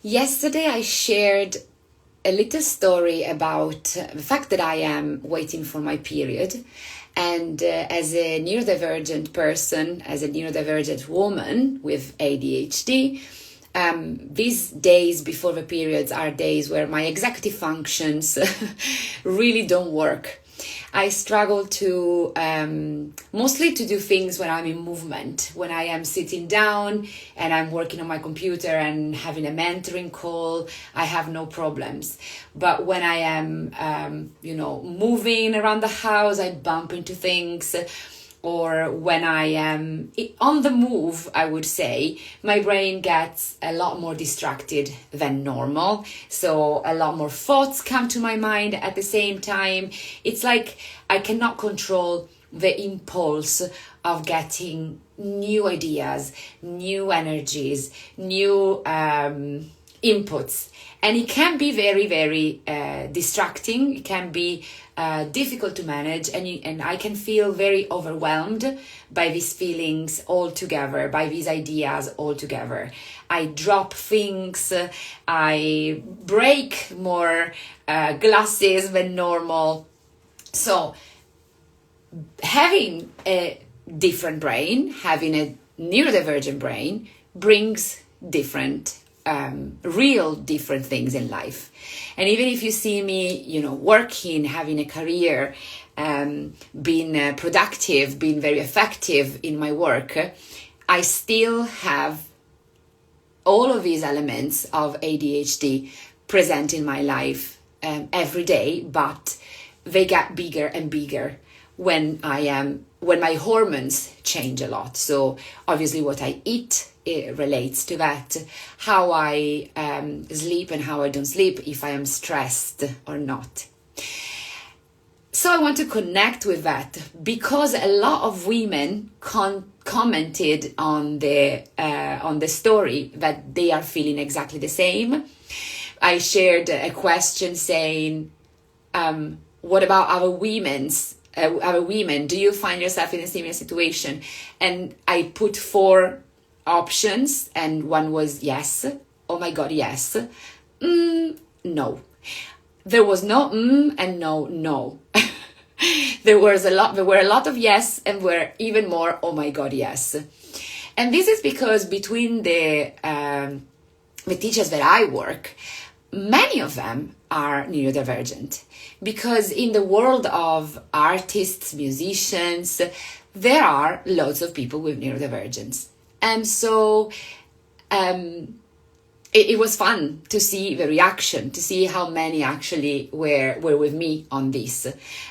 Yesterday I shared a little story about the fact that I am waiting for my period. And as a neurodivergent person, as a neurodivergent woman with ADHD, these days before the periods are days where my executive functions really don't work. I struggle to mostly to do things when I'm in movement, when I am sitting down and I'm working on my computer and having a mentoring call. I have no problems. But when I am, moving around the house, I bump into things. Or when I am on the move, I would say, my brain gets a lot more distracted than normal. So a lot more thoughts come to my mind at the same time. It's like I cannot control the impulse of getting new ideas, new energies, new inputs. And it can be very, very distracting. It can be difficult to manage, and I can feel very overwhelmed by these feelings altogether, by these ideas altogether. I drop things, I break more glasses than normal. So having a different brain, having a neurodivergent brain brings different real different things in life. And even if you see me, working, having a career, being productive, being very effective in my work, I still have all of these elements of ADHD present in my life every day, but they get bigger and bigger when my hormones change a lot. So obviously what I eat, it relates to that, how I sleep and how I don't sleep, if I am stressed or not. So I want to connect with that because a lot of women commented on the story that they are feeling exactly the same. I shared a question saying, what about other women? Do you find yourself in a similar situation? And I put 4 options, and one was yes. Oh my God, yes. No. There was no and no. There were a lot of yes, and were even more oh my God, yes. And this is because between the teachers that I work, many of them are neurodivergent, because in the world of artists, musicians, there are lots of people with neurodivergence. And so it was fun to see the reaction, to see how many actually were with me on this.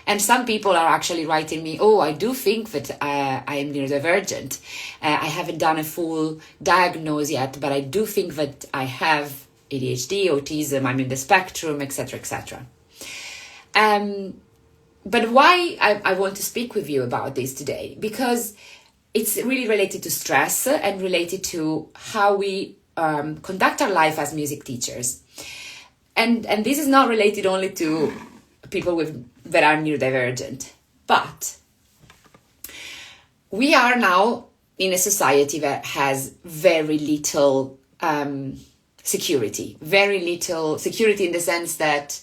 And some people are actually writing me, oh, I do think that I am neurodivergent. I haven't done a full diagnosis yet, but I do think that I have ADHD, autism, I'm in the spectrum, etc., etc. But why I want to speak with you about this today? Because it's really related to stress and related to how we conduct our life as music teachers. And this is not related only to people that are neurodivergent, but we are now in a society that has very little security in the sense that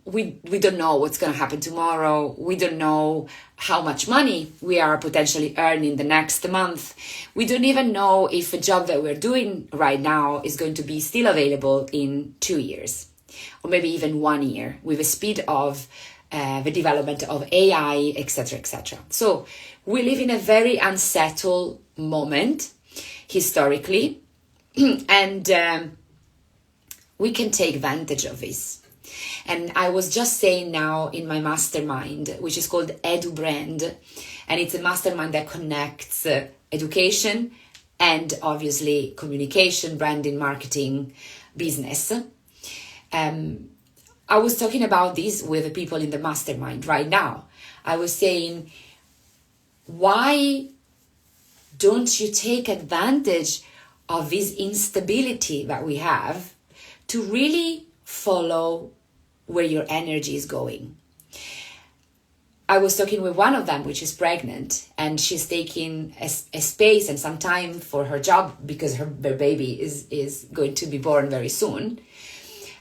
we don't know what's going to happen tomorrow. We don't know how much money we are potentially earning the next month. We don't even know if a job that we're doing right now is going to be still available in 2 years, or maybe even 1 year, with the speed of the development of AI, etc., etc. So we live in a very unsettled moment historically, and we can take advantage of this. And I was just saying now in my mastermind, which is called Edu Brand, and it's a mastermind that connects education and obviously communication, branding, marketing, business. I was talking about this with the people in the mastermind right now. I was saying, why don't you take advantage of this instability that we have to really follow where your energy is going? I was talking with one of them, which is pregnant, and she's taking a space and some time for her job because her baby is going to be born very soon.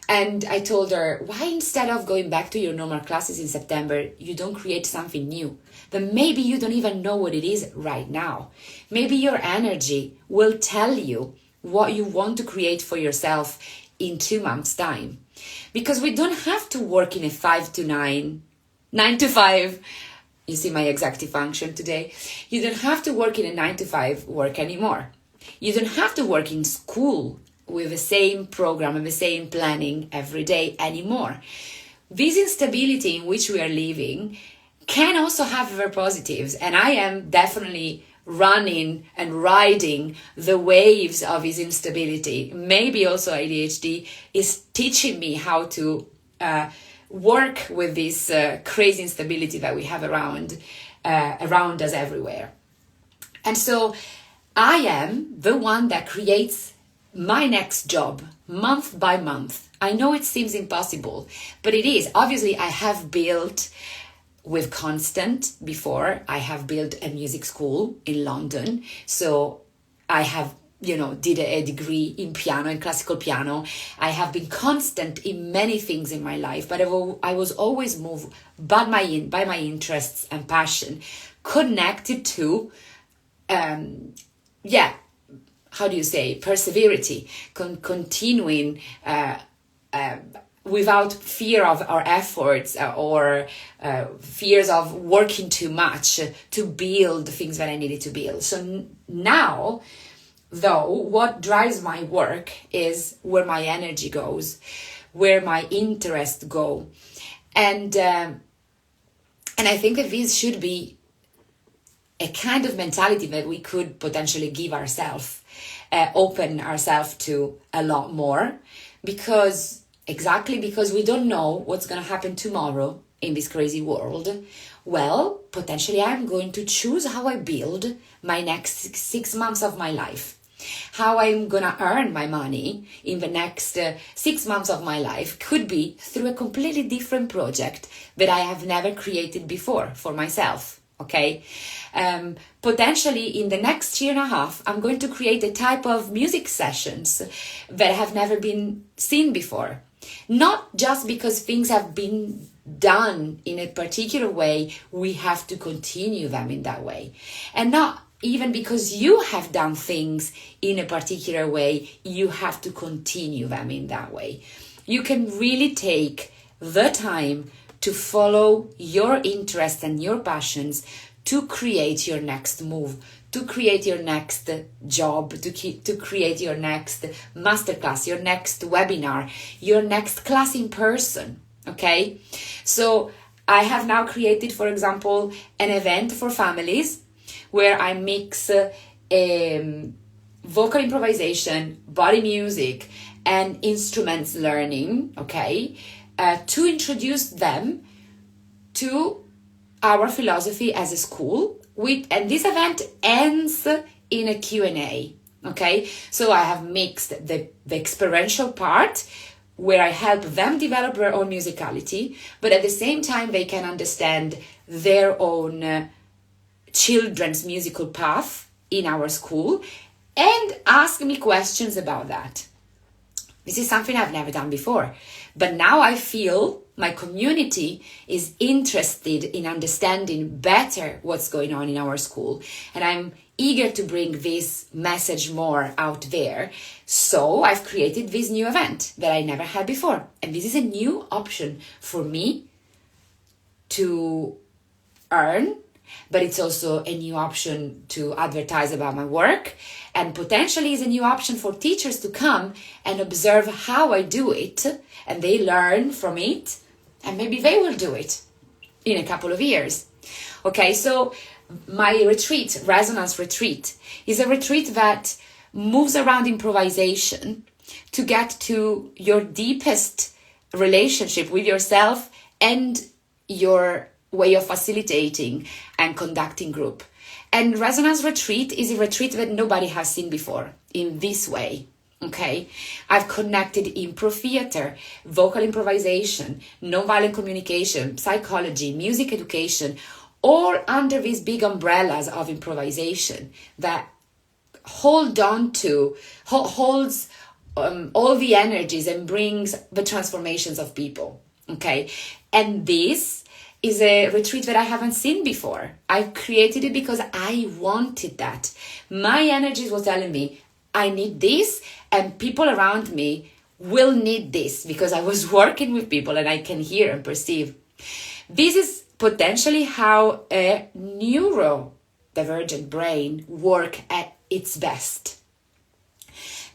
And I told her, why instead of going back to your normal classes in September, you don't create something new? Then maybe you don't even know what it is right now. Maybe your energy will tell you what you want to create for yourself in 2 months' time. Because we don't have to work in a 5 to 9, 9 to 5. You see my executive function today. You don't have to work in a 9 to 5 work anymore. You don't have to work in school with the same program and the same planning every day anymore. This instability in which we are living can also have very positives, and I am definitely running and riding the waves of his instability. Maybe also ADHD is teaching me how to work with this crazy instability that we have around us everywhere. And so I am the one that creates my next job month by month. I know it seems impossible, but it is. Obviously, I have built with Constant before. I have built a music school in London. So I have, did a degree in piano, in classical piano. I have been constant in many things in my life, but I was always moved by my interests and passion, connected to, how do you say, perseverity, continuing without fear of our efforts or fears of working too much to build things that I needed to build. So now, though, what drives my work is where my energy goes, where my interests go. And I think that this should be a kind of mentality that we could potentially give ourselves, open ourselves to a lot more, because we don't know what's going to happen tomorrow in this crazy world. Well, potentially I'm going to choose how I build my next 6 months of my life, how I'm going to earn my money in the next 6 months of my life could be through a completely different project that I have never created before for myself. Okay, potentially in the next year and a half, I'm going to create a type of music sessions that have never been seen before. Not just because things have been done in a particular way, we have to continue them in that way. And not even because you have done things in a particular way, you have to continue them in that way. You can really take the time to follow your interests and your passions to create your next move, to create your next job, to create your next masterclass, your next webinar, your next class in person, okay? So I have now created, for example, an event for families where I mix vocal improvisation, body music, and instruments learning, okay? To introduce them to our philosophy as a school. And this event ends in a Q&A, okay? So I have mixed the experiential part where I help them develop their own musicality, but at the same time they can understand their own children's musical path in our school and ask me questions about that. This is something I've never done before, but now I feel my community is interested in understanding better what's going on in our school, and I'm eager to bring this message more out there. So I've created this new event that I never had before, and this is a new option for me to earn, but it's also a new option to advertise about my work, and potentially is a new option for teachers to come and observe how I do it, and they learn from it, and maybe they will do it in a couple of years. Okay, so my retreat, Resonance Retreat, is a retreat that moves around improvisation to get to your deepest relationship with yourself and your way of facilitating and conducting group. And Resonance Retreat is a retreat that nobody has seen before in this way. Okay, I've connected improv theater, vocal improvisation, nonviolent communication, psychology, music education, all under these big umbrellas of improvisation that holds all the energies and brings the transformations of people. Okay, and this is a retreat that I haven't seen before. I created it because I wanted that. My energies was telling me I need this, and people around me will need this, because I was working with people and I can hear and perceive. This is potentially how a neurodivergent brain works at its best.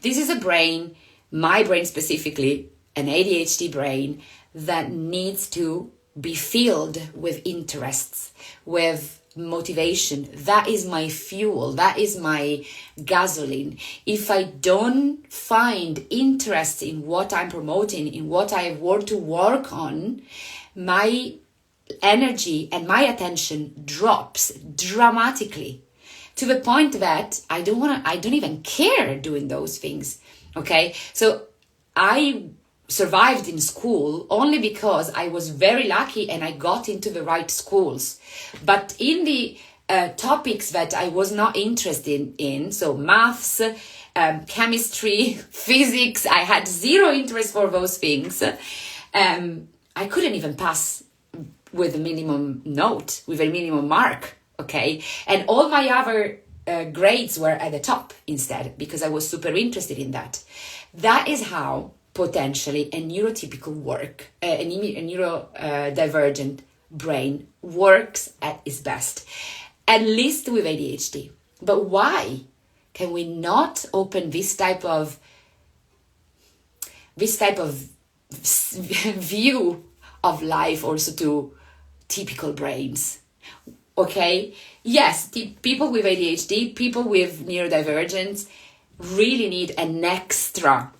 This is a brain, my brain specifically, an ADHD brain, that needs to be filled with interests, with motivation. That is my fuel. That is my gasoline. If I don't find interest in what I'm promoting, in what I want to work on, my energy and my attention drops dramatically, to the point that I don't even care doing those things. Okay, so I survived in school only because I was very lucky and I got into the right schools. But in the topics that I was not interested in, so maths, chemistry, physics, I had zero interest for those things. I couldn't even pass with a minimum note, with a minimum mark, okay? And all my other grades were at the top instead, because I was super interested in that. That is how potentially a neurotypical a neurodivergent brain works at its best, at least with ADHD. But why can we not open this type of view of life also to typical brains? Okay, yes, people with ADHD, people with neurodivergence really need an extra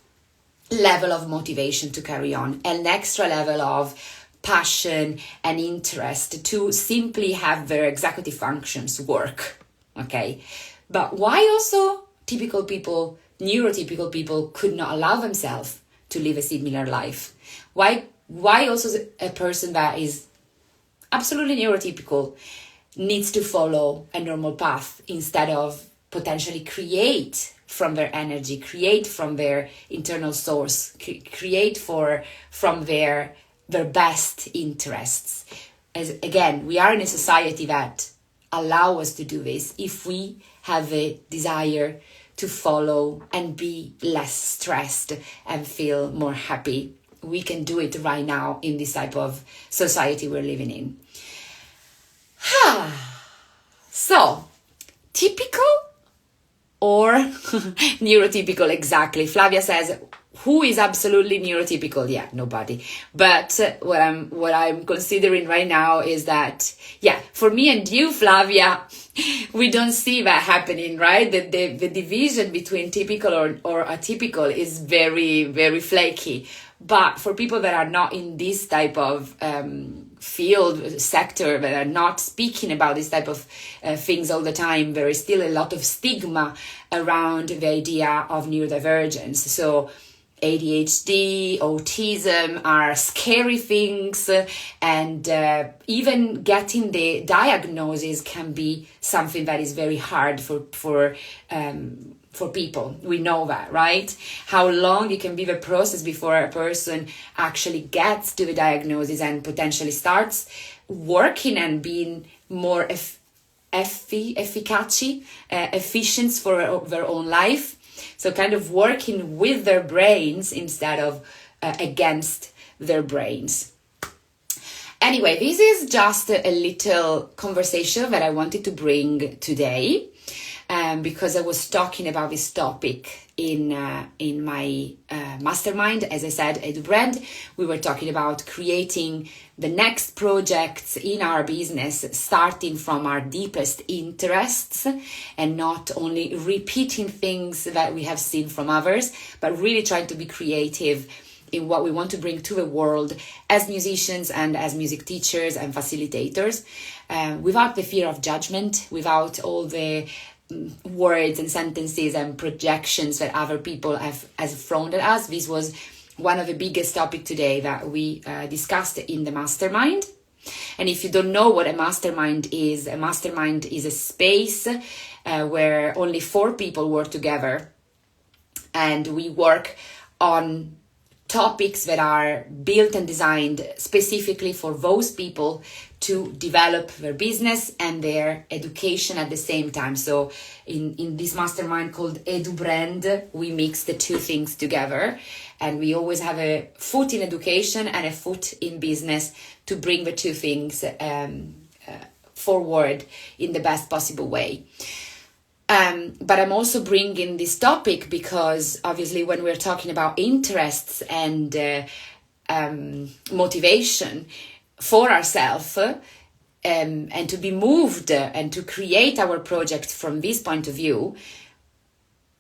level of motivation to carry on, an extra level of passion and interest to simply have their executive functions work. Okay, but why also typical people, neurotypical people, could not allow themselves to live a similar life? Why also a person that is absolutely neurotypical needs to follow a normal path instead of potentially create from their energy, create from their internal source, create from their best interests? As again, we are in a society that allow us to do this if we have a desire to follow and be less stressed and feel more happy. We can do it right now in this type of society we're living in. So, typical or neurotypical? Exactly. Flavia says, who is absolutely neurotypical? Yeah, nobody. But what I'm considering right now is that, yeah, for me and you, Flavia, we don't see that happening, right? The division between typical or atypical is very, very flaky. But for people that are not in this type of field, sector, that are not speaking about this type of things all the time, there is still a lot of stigma around the idea of neurodivergence. So ADHD, autism are scary things, and even getting the diagnosis can be something that is very hard for people. We know that, right? How long it can be the process before a person actually gets to the diagnosis and potentially starts working and being more efficient for their own life. So kind of working with their brains instead of against their brains. Anyway, this is just a little conversation that I wanted to bring today. Because I was talking about this topic in my mastermind, as I said, EduBrand. We were talking about creating the next projects in our business, starting from our deepest interests and not only repeating things that we have seen from others, but really trying to be creative in what we want to bring to the world as musicians and as music teachers and facilitators, without the fear of judgment, without all the words and sentences and projections that other people have thrown at us. This was one of the biggest topics today that we discussed in the mastermind. And if you don't know what a mastermind is a space where only 4 people work together, and we work on topics that are built and designed specifically for those people to develop their business and their education at the same time. So in this mastermind called Edu Brand, we mix the 2 things together, and we always have a foot in education and a foot in business to bring the 2 things forward in the best possible way. But I'm also bringing this topic because obviously when we're talking about interests and motivation for ourselves and to be moved and to create our project from this point of view,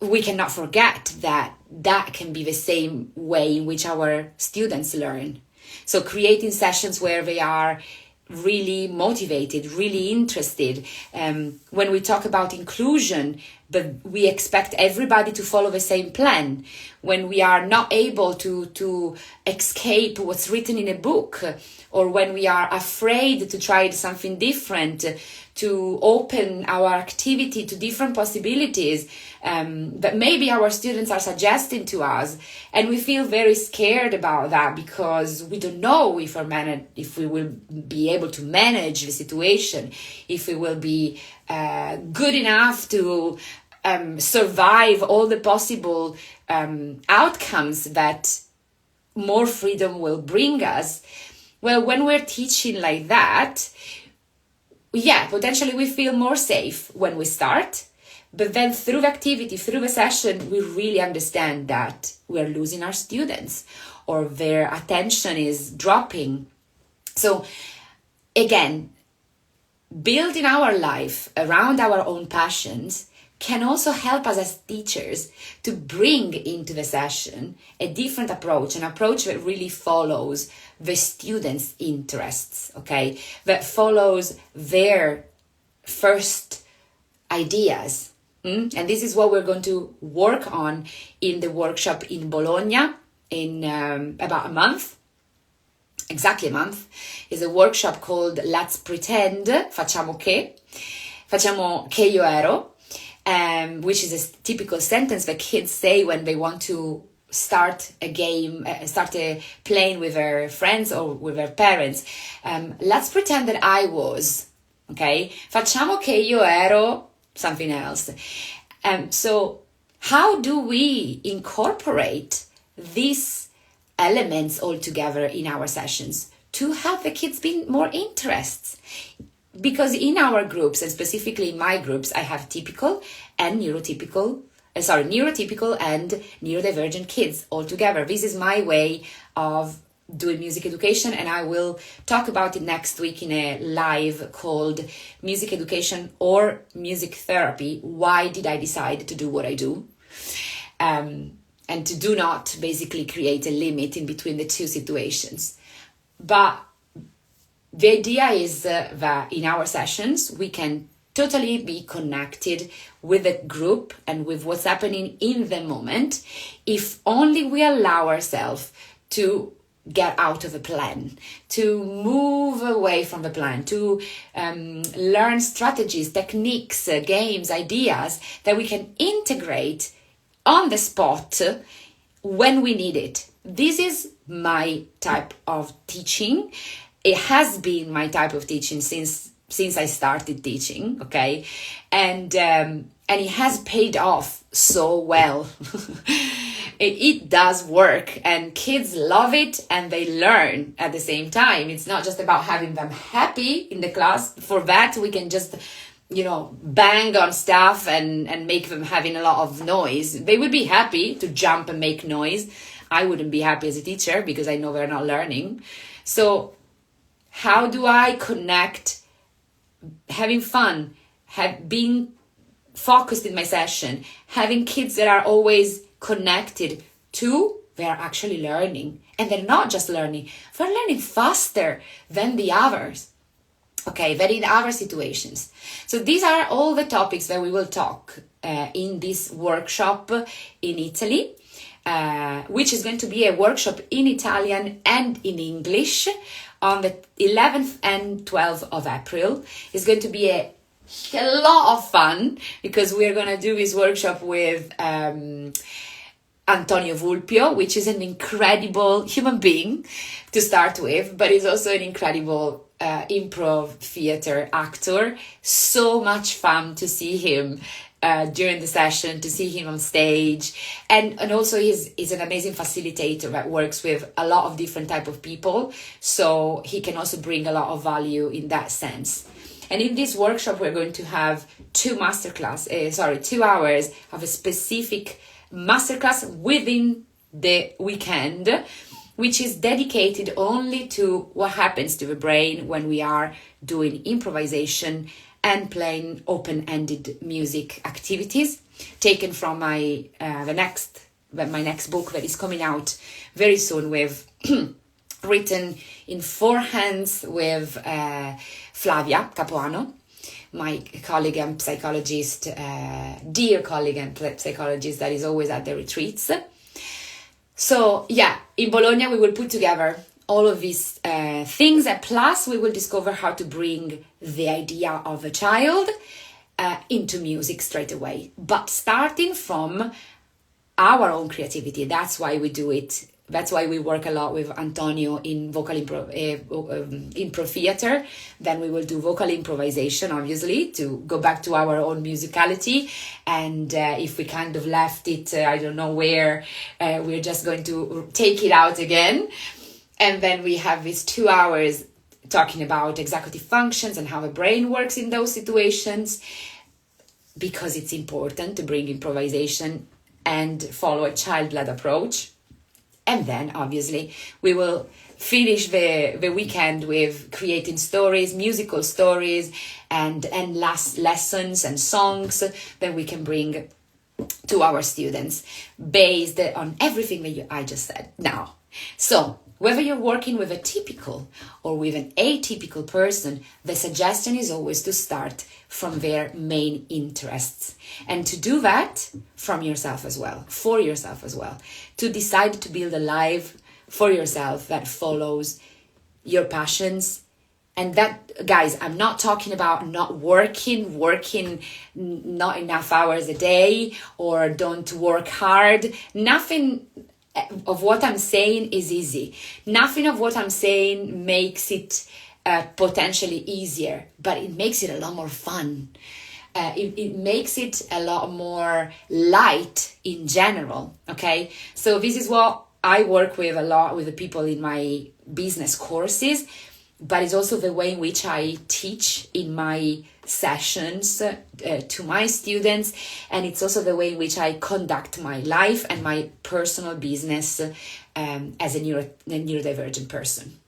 we cannot forget that that can be the same way in which our students learn. So creating sessions where they are really motivated, really interested. When we talk about inclusion, but we expect everybody to follow the same plan. When we are not able to escape what's written in a book, or when we are afraid to try something different, to open our activity to different possibilities that maybe our students are suggesting to us, and we feel very scared about that because we don't know if we will be able to manage the situation, if we will be good enough to survive all the possible outcomes that more freedom will bring us. Well, when we're teaching like that, potentially we feel more safe when we start, but then through the activity, through the session, we really understand that we're losing our students or their attention is dropping. So again, building our life around our own passions can also help us as teachers to bring into the session a different approach, an approach that really follows the students' interests, okay? That follows their first ideas. And this is what we're going to work on in the workshop in Bologna in about a month. Exactly a month. Is a workshop called Let's Pretend, facciamo che io ero. Which is a typical sentence that kids say when they want to start a game, playing with their friends or with their parents. Let's pretend that I was, okay? Facciamo che io ero something else. So how do we incorporate these elements all together in our sessions to help the kids be more interested? Because in our groups, and specifically in my groups, I have typical and neurotypical and neurodivergent kids all together. This is my way of doing music education, and I will talk about it next week in a live called Music Education or Music Therapy. Why did I decide to do what I do? And to do not basically create a limit in between the 2 situations. But the idea is that in our sessions, we can totally be connected with the group and with what's happening in the moment, if only we allow ourselves to get out of a plan, to move away from the plan, to learn strategies, techniques, games, ideas that we can integrate on the spot when we need it. This is my type of teaching. It has been my type of teaching since I started teaching, okay? And it has paid off so well. It does work, and kids love it and they learn at the same time. It's not just about having them happy in the class. For that, we can just, bang on stuff and make them having a lot of noise. They would be happy to jump and make noise. I wouldn't be happy as a teacher because I know they're not learning. So how do I connect having fun, being focused in my session, having kids that are always connected to, they're actually learning. And they're not just learning, they're learning faster than the others. Okay, but in our situations. So these are all the topics that we will talk in this workshop in Italy, which is going to be a workshop in Italian and in English on the 11th and 12th of April. It's going to be a lot of fun because we're going to do this workshop with Antonio Vulpio, which is an incredible human being to start with, but he's also an incredible improv theater actor. So much fun to see him during the session, to see him on stage, and also he's an amazing facilitator that works with a lot of different type of people, so he can also bring a lot of value in that sense. And in this workshop we're going to have 2 hours of a specific masterclass within the weekend, which is dedicated only to what happens to the brain when we are doing improvisation and playing open-ended music activities, taken from my next book that is coming out very soon, with written in 4 hands with Flavia Capuano, my colleague and psychologist, dear colleague and psychologist that is always at the retreats. So yeah, in Bologna we will put together all of these things, and plus we will discover how to bring the idea of a child into music straight away, but starting from our own creativity. That's why we do it. That's why we work a lot with Antonio in vocal improv theater. Then we will do vocal improvisation, obviously, to go back to our own musicality. And if we kind of left it, I don't know where, we're just going to take it out again. And then we have these 2 hours talking about executive functions and how the brain works in those situations, because it's important to bring improvisation and follow a child-led approach. And then, obviously, we will finish the weekend with creating stories, musical stories, and last lessons and songs that we can bring to our students based on everything that I just said now. So, whether you're working with a typical or with an atypical person, the suggestion is always to start from their main interests. And to do that from yourself as well, for yourself as well. To decide to build a life for yourself that follows your passions. And that, guys, I'm not talking about not working not enough hours a day, or don't work hard. Nothing of what I'm saying is easy. Nothing of what I'm saying makes it potentially easier, but it makes it a lot more fun. It makes it a lot more light in general, okay? So this is what I work with a lot with the people in my business courses, but it's also the way in which I teach in my sessions to my students, and it's also the way in which I conduct my life and my personal business as a neurodivergent person.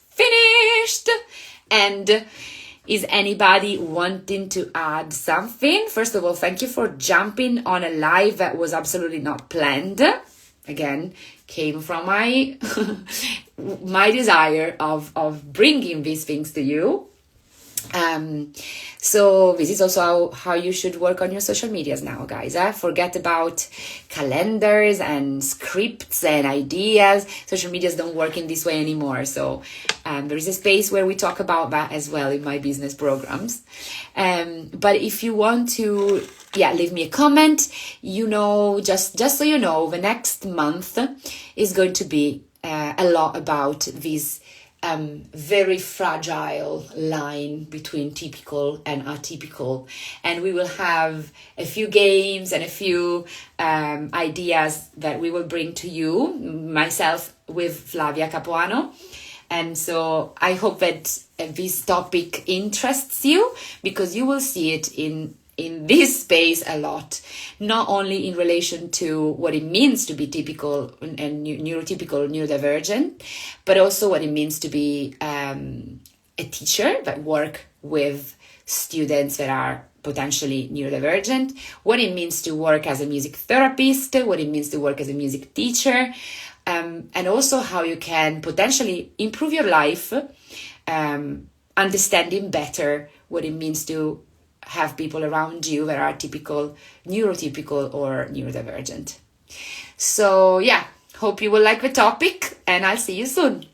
Finished! And is anybody wanting to add something? First of all, thank you for jumping on a live that was absolutely not planned. Again, came from my my desire of bringing these things to you. So this is also how you should work on your social medias now, guys. Forget about calendars and scripts and ideas. Social medias don't work in this way anymore. So there is a space where we talk about that as well in my business programs. But if you want to, leave me a comment. Just so you know, the next month is going to be a lot about this very fragile line between typical and atypical, and we will have a few games and a few ideas that we will bring to you, myself with Flavia Capuano. And so I hope that this topic interests you, because you will see it in this space a lot, not only in relation to what it means to be typical and neurotypical, neurodivergent, but also what it means to be a teacher that work with students that are potentially neurodivergent, what it means to work as a music therapist, what it means to work as a music teacher, and also how you can potentially improve your life understanding better what it means to have people around you that are typical, neurotypical, or neurodivergent. So yeah, hope you will like the topic, and I'll see you soon.